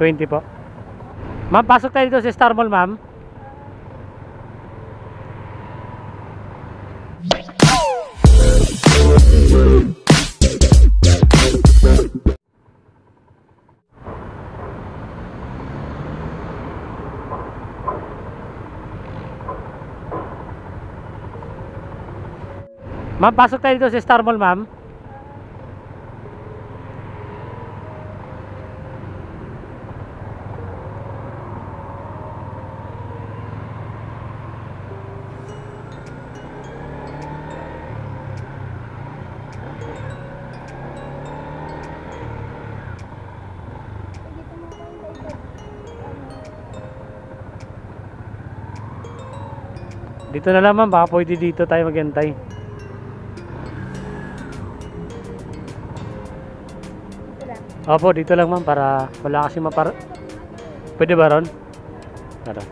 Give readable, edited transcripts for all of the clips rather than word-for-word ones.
20 po. Ma'am, pasok tayo dito sa Star Mall, ma'am. Ma'am, pasok tayo dito sa Star Mall, ma'am. Dito na lang, ma'am, baka pwede dito tayo maghintay. Opo, dito lang, ma'am, para wala kasi pwede ba ron? Tara.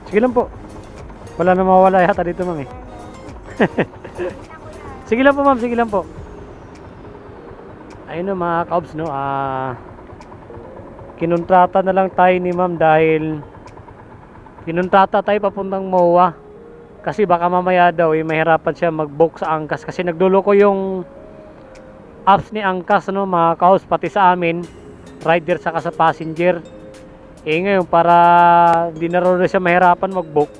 Sige lang po. Wala na mawawala yata dito, ma'am, eh. Sige lang po, ma'am, sige lang po. Ayun, no, mga kaobs, no, kinontrata na lang tayo ni ma'am dahil kinontrata tayo papuntang MOA. Kasi baka mamaya daw mahirapan siya mag-book sa Angkas kasi nagluloko yung apps ni Angkas, no, mga kaobs, pati sa amin, rider saka sa passenger. Ngayon, para di na rin siya mahirapan mag-book,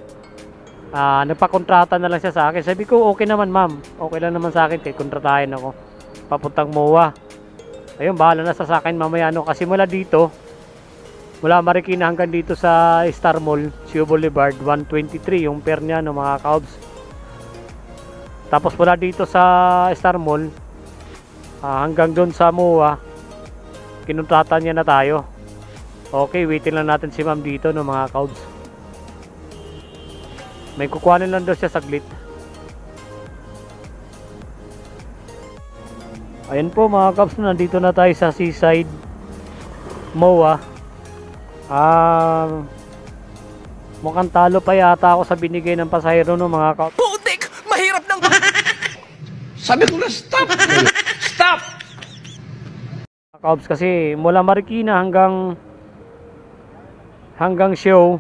nagpakontrata na lang siya sa akin. Sabi ko, okay naman, ma'am, okay lang naman sa akin, kaya kontratahin ako papuntang MOA. Ayun, bahala na sa akin mamaya, no, kasi mula dito, mula Marikina hanggang dito sa Star Mall, Sio Boulevard, 123 yung fare niya, no, mga kaobs. Tapos mula dito sa Star Mall hanggang doon sa MOA, kinontrata niya na tayo. Okay, waitin lang natin si ma'am dito, no, mga kaobs. May kukuhanin lang daw siya saglit. Ayan po, mga kaobs, no, nandito na tayo sa Seaside MOA. Mukhang talo pa yata ako sa binigay ng pasahero, no, mga kaobs. Putik! Mahirap ng... Sabi ko na stop! Stop! Mga kaobs, kasi mula Marikina hanggang Sio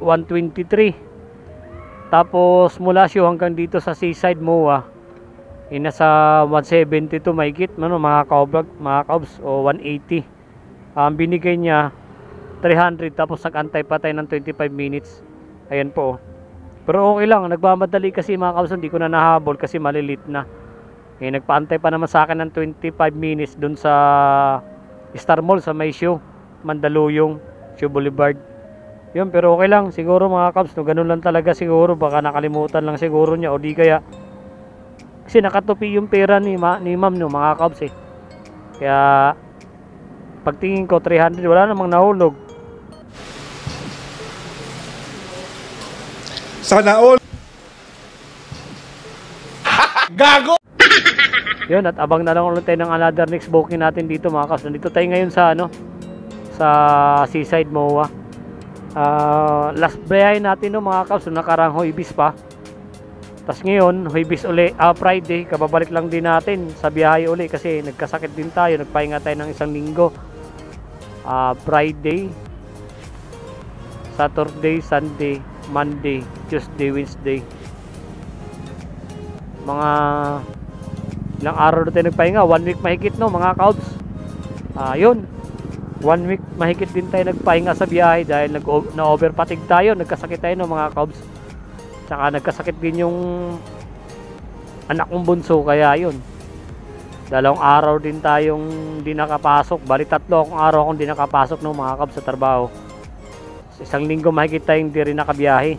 123, tapos mula Sio hanggang dito sa Seaside MOA nasa 172 mahigit, ano, mga kaobs, o 180. Ang binigay niya 300, tapos nag-antay pa tayo ng 25 minutes. Ayan po, pero okay lang, nagmamadali kasi, mga kaobs, hindi ko na nahabol kasi malilit na. Nagpaantay pa naman sa akin ng 25 minutes dun sa Star Mall sa may Sio Mandaluyong, Sio Boulevard. Yun, pero okay lang siguro, mga kaobs, no, ganun lang talaga siguro, baka nakalimutan lang siguro niya o di kaya kasi nakatupi yung pera ni ma'am, no, mga kaobs, eh. Kaya pagtingin ko 300, wala namang nahulog. Sana all! Gago! Yun, at abang na lang ulit tayo ng another next booking natin dito, mga kaobs. Nandito tayo ngayon sa sa Seaside MOA. Last biyahe natin, no, mga kaobs, nakarang Huwebes pa. Tapos ngayon, Huwebes uli, Friday, kababalik lang din natin sa biyahe uli kasi nagkasakit din tayo, nagpahinga tayo ng isang linggo. Friday, Saturday, Sunday, Monday, Tuesday, Wednesday. Mga ilang araw na tayo nagpahinga, 1 week mahigit, no, mga kaobs. Yun, 1 week mahigit din tayo nagpahinga sa biyahe dahil na-overfatigue tayo, nagkasakit tayo, no, mga kaobs. Tsaka nagkasakit din yung anak kong bunso, kaya yun, 2 araw din tayong di nakapasok, bali 3 araw akong di nakapasok, no, mga kaobs, sa trabaho. Isang linggo mahigit tayong di rin nakabiyahe.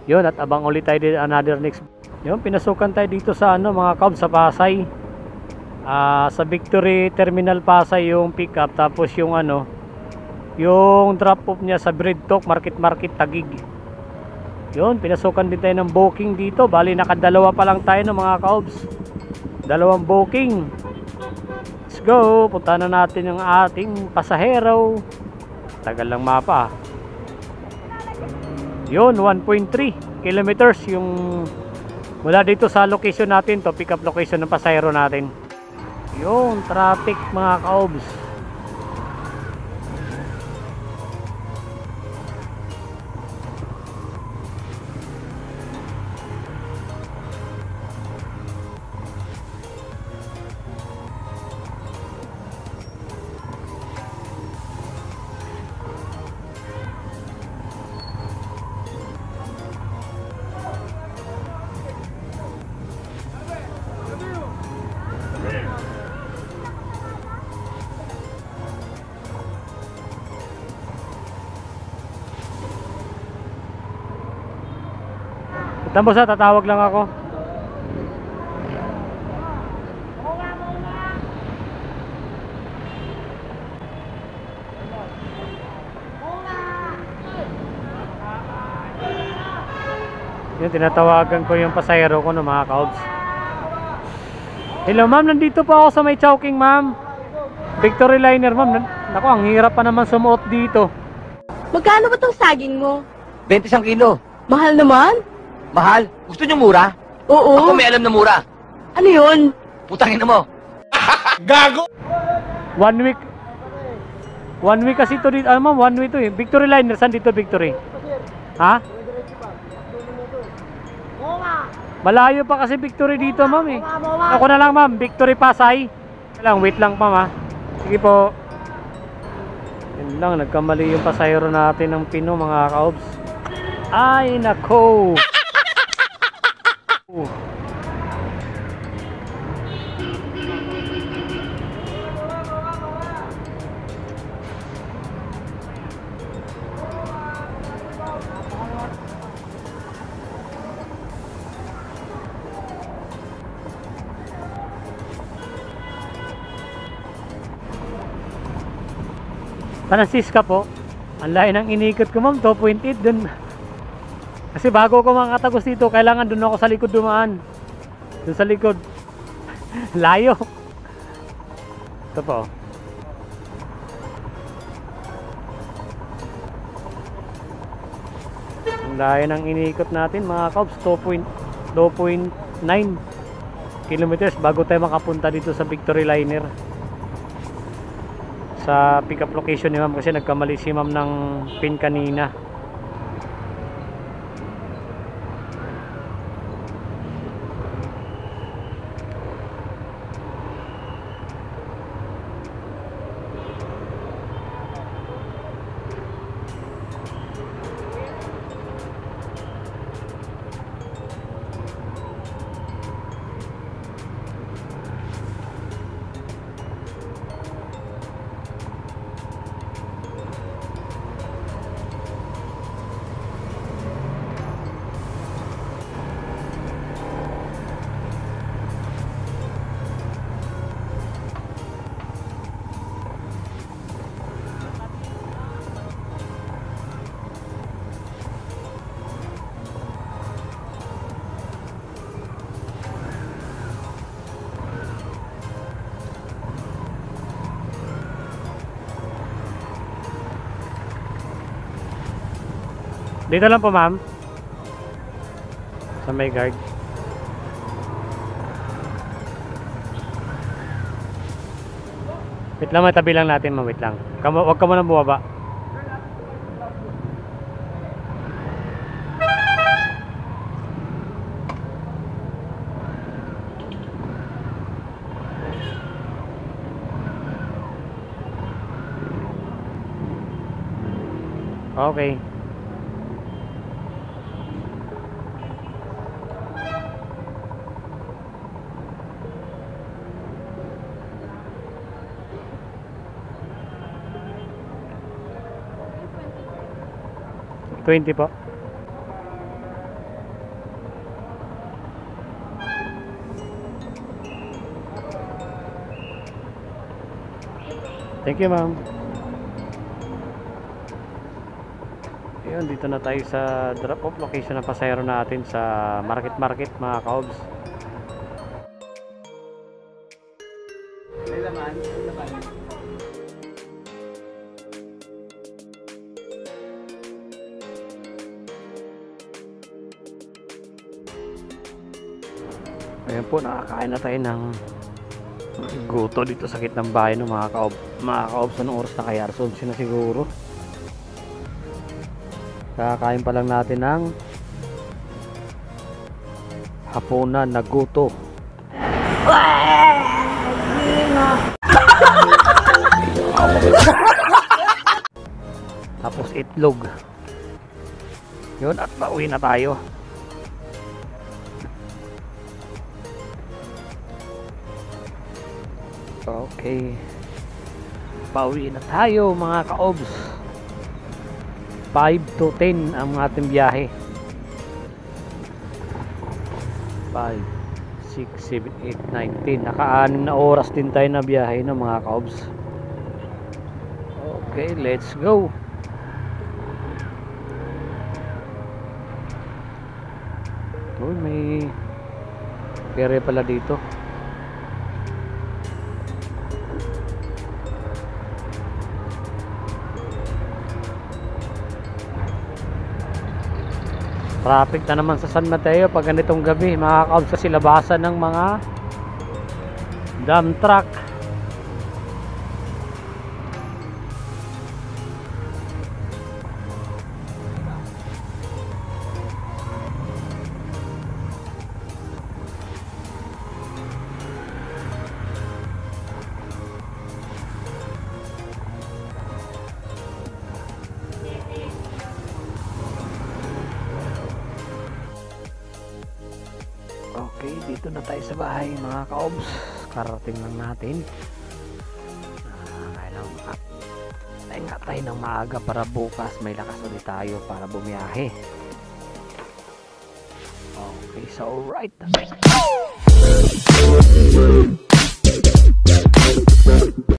Yun, at abang ulit tayo din another next. Yun, pinasukan tayo dito sa ano mga Cubs, sa Pasay. Sa Victory Terminal Pasay yung pick up, tapos yung ano, yung drop off niya sa Breadtalk Market Taguig. Yun, pinasukan din tayo ng booking dito. Bali nakadalawa pa lang tayo ng mga Cubs. Dalawang booking. Let's go, punta na natin yung ating pasahero. Tagal lang mapa. Yun, 1.3 kilometers yung mula dito sa location natin to, pick up location ng pasahero natin. Yun, traffic mga Cubs. Tambos, tatawag lang ako. Yun, tinatawagan ko yung pasahero ko no mga Cubs. Hello ma'am, nandito po ako sa may Chowking ma'am. Victory Liner ma'am. Naku, ang hirap pa naman sumuot dito. Magkano ba tong saging mo? 21 kilo. Mahal naman? Mahal? Gusto niyo mura? Oo. Ako may alam na mura. Ano yun? Putangin mo. Gago! 1 week. 1 week kasi ito dito. Ano ma'am, 1 week to eh. Victory Liner, saan dito Victory? Ha? Malayo pa kasi Victory dito ma'am eh. Ako na lang ma'am, Victory Pasay. Wait lang ma'am ha. Sige po. Yun lang, nagkamali yung pasahero natin ng Pino mga Cubs. Ay nako. Francisca po. Ang layo ng inikot ko ma'am, 2.8 dun. Kasi bago ko makatagos dito, kailangan dun ako sa likod dumaan. Dun sa likod. Layo. Ito po. Ang layo ng inikot natin mga Cubs, 2.9 kilometers bago tayo makapunta dito sa Victory Liner. Sa pick up location ni ma'am kasi nagkamali si ma'am ng pin kanina. Dito lang po ma'am. Sa may guard. Wait lang, may tabi lang natin ma'am. Wait lang. Huwag ka muna bumaba. Okay. $20 po. Thank you, ma'am. Ayun, dito na tayo sa drop-off location ng pasahero natin sa Market mga kaobs. Ayan po, nakakain na tayo ng guto dito sa gitnang bahay ng mga kaobs. Anong oras na kaya? 11 na siguro. Kakain pa lang natin ng hapunan na guto. Tapos itlog. Yun, at pauwi na tayo. Okay. Pauwi na tayo mga kaobs. 5 to 10 ang ating biyahe. 5, 6, 7, 8, 9, 10. Naka-6 na oras din tayo na biyahe ng mga kaobs. Okay, let's go. Oh, may pere pala dito. Traffic na naman sa San Mateo pag ganitong gabi, makaka-out sa labasan ng mga dump truck. Okay, dito na tayo sa bahay mga kaobs. Karating lang natin. Kaya nga tayo ng maaga para bukas may lakas ulit tayo para bumiyahe. Okay, so alright.